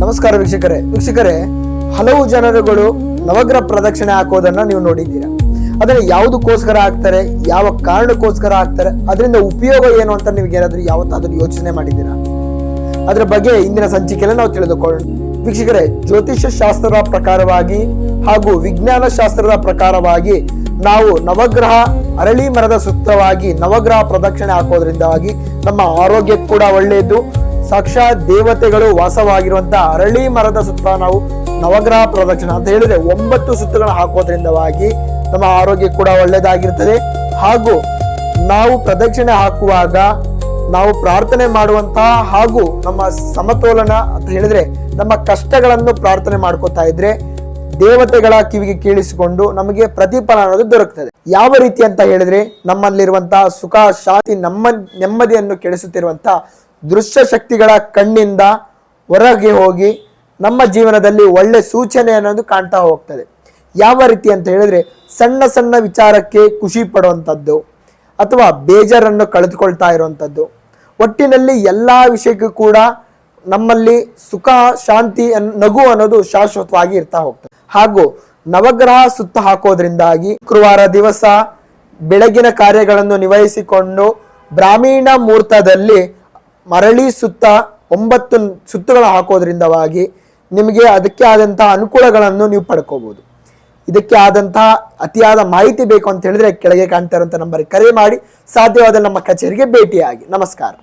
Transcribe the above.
ನಮಸ್ಕಾರ ವೀಕ್ಷಕರೇ, ಹಲವು ಜನರುಗಳು ನವಗ್ರಹ ಪ್ರದಕ್ಷಿಣೆ ಹಾಕೋದನ್ನ ನೀವು ನೋಡಿದ್ದೀರಾ. ಅದನ್ನ ಯಾವುದಕ್ಕೋಸ್ಕರ ಹಾಕ್ತಾರೆ, ಯಾವ ಕಾರಣಕ್ಕೋಸ್ಕರ ಹಾಕ್ತಾರೆ, ಅದರಿಂದ ಉಪಯೋಗ ಏನು ಅಂತ ನಿಮ್ಗೆ ಏನಾದ್ರೂ ಯಾವತ್ತಾದ್ರೂ ಯೋಚನೆ ಮಾಡಿದ್ದೀರಾ? ಅದ್ರ ಬಗ್ಗೆ ಇಂದಿನ ಸಂಚಿಕೆಯಲ್ಲಿ ನಾವು ತಿಳಿದುಕೊಳ್ಳೋಣ. ವೀಕ್ಷಕರೇ, ಜ್ಯೋತಿಷ್ಯ ಶಾಸ್ತ್ರದ ಪ್ರಕಾರವಾಗಿ ಹಾಗೂ ವಿಜ್ಞಾನ ಶಾಸ್ತ್ರದ ಪ್ರಕಾರವಾಗಿ ನಾವು ನವಗ್ರಹ ಅರಳಿ ಮರದ ಸುತ್ತವಾಗಿ ನವಗ್ರಹ ಪ್ರದಕ್ಷಿಣೆ ಹಾಕೋದ್ರಿಂದಾಗಿ ನಮ್ಮ ಆರೋಗ್ಯ ಕೂಡ ಒಳ್ಳೆಯದು. ಸಾಕ್ಷಾತ್ ದೇವತೆಗಳು ವಾಸವಾಗಿರುವಂತಹ ಅರಳಿ ಮರದ ಸುತ್ತ ನಾವು ನವಗ್ರಹ ಪ್ರದಕ್ಷಿಣೆ ಅಂತ ಹೇಳಿದ್ರೆ 9 ಸುತ್ತುಗಳನ್ನು ಹಾಕೋದ್ರಿಂದವಾಗಿ ನಮ್ಮ ಆರೋಗ್ಯ ಕೂಡ ಒಳ್ಳೆಯದಾಗಿರ್ತದೆ. ಹಾಗೂ ನಾವು ಪ್ರದಕ್ಷಿಣೆ ಹಾಕುವಾಗ ನಾವು ಪ್ರಾರ್ಥನೆ ಮಾಡುವಂತಹ ಹಾಗೂ ನಮ್ಮ ಸಮತೋಲನ ಅಂತ ಹೇಳಿದ್ರೆ ನಮ್ಮ ಕಷ್ಟಗಳನ್ನು ಪ್ರಾರ್ಥನೆ ಮಾಡ್ಕೋತಾ ಇದ್ರೆ ದೇವತೆಗಳ ಕಿವಿಗೆ ಕೇಳಿಸಿಕೊಂಡು ನಮಗೆ ಪ್ರತಿಫಲ ಅನ್ನೋದು ದೊರಕುತ್ತದೆ. ಯಾವ ರೀತಿ ಅಂತ ಹೇಳಿದ್ರೆ, ನಮ್ಮಲ್ಲಿರುವಂತಹ ಸುಖ ಶಾಂತಿ ನೆಮ್ಮದಿಯನ್ನು ಕೆಡಿಸುತ್ತಿರುವಂತಹ ದೃಶ್ಯ ಶಕ್ತಿಗಳ ಕಣ್ಣಿಂದ ಹೊರಗೆ ಹೋಗಿ ನಮ್ಮ ಜೀವನದಲ್ಲಿ ಒಳ್ಳೆ ಸೂಚನೆ ಅನ್ನೋದು ಕಾಣ್ತಾ ಹೋಗ್ತದೆ. ಯಾವ ರೀತಿ ಅಂತ ಹೇಳಿದ್ರೆ, ಸಣ್ಣ ಸಣ್ಣ ವಿಚಾರಕ್ಕೆ ಖುಷಿ ಪಡುವಂಥದ್ದು ಅಥವಾ ಬೇಜಾರನ್ನು ಕಳೆದುಕೊಳ್ತಾ ಇರುವಂಥದ್ದು, ಒಟ್ಟಿನಲ್ಲಿ ಎಲ್ಲಾ ವಿಷಯಕ್ಕೂ ಕೂಡ ನಮ್ಮಲ್ಲಿ ಸುಖ ಶಾಂತಿ ನಗು ಅನ್ನೋದು ಶಾಶ್ವತವಾಗಿ ಇರ್ತಾ ಹೋಗ್ತದೆ. ಹಾಗೂ ನವಗ್ರಹ ಸುತ್ತ ಹಾಕೋದ್ರಿಂದಾಗಿ ಶುಕ್ರವಾರ ದಿವಸ ಬೆಳಗಿನ ಕಾರ್ಯಗಳನ್ನು ನಿಭಾಯಿಸಿಕೊಂಡು ಬ್ರಾಹ್ಮಣ ಮುಹೂರ್ತದಲ್ಲಿ ಮರಳಿ ಸುತ್ತ 9 ಸುತ್ತುಗಳು ಹಾಕೋದ್ರಿಂದವಾಗಿ ನಿಮಗೆ ಅದಕ್ಕೆ ಆದಂತಹ ಅನುಕೂಲಗಳನ್ನು ನೀವು ಪಡ್ಕೋಬಹುದು. ಇದಕ್ಕೆ ಆದಂತಹ ಅತಿಯಾದ ಮಾಹಿತಿ ಬೇಕು ಅಂತ ಹೇಳಿದ್ರೆ ಕೆಳಗೆ ಕಾಣ್ತಾ ಇರುವಂತಹ ನಂಬರ್ಗೆ ಕರೆ ಮಾಡಿ, ಸಾಧ್ಯವಾದ ನಮ್ಮ ಕಚೇರಿಗೆ ಭೇಟಿಯಾಗಿ. ನಮಸ್ಕಾರ.